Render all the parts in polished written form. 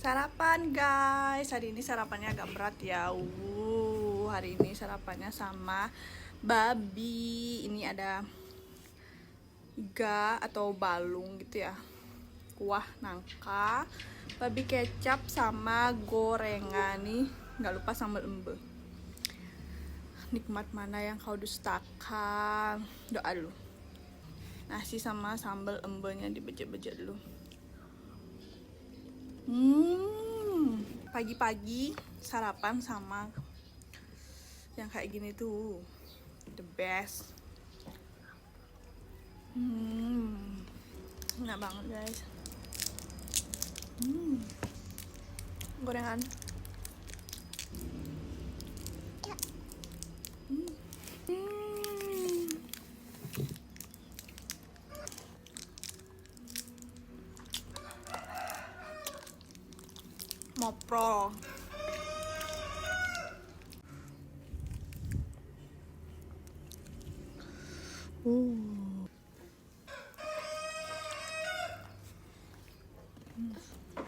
Sarapan guys, hari ini sarapannya agak berat ya. Hari ini sarapannya sama babi. Ini ada iga atau balung gitu ya, kuah nangka, babi kecap sama gorengan nih. Nggak lupa sambal embe. Nikmat mana yang kau dustakan? Doa dulu. Nasi sama sambal embenya dibejek-bejek dulu. Pagi-pagi sarapan sama yang kayak gini tuh the best. Enak banget guys. Gorengan. Mopro.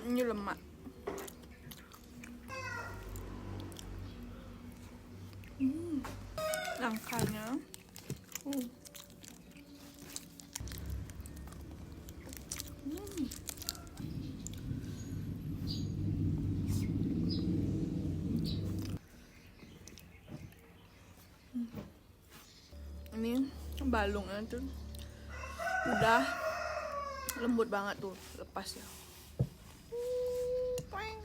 Ini lemak. Nangkanya. Ini balungnya tuh udah lembut banget tuh, lepas ya. Poing.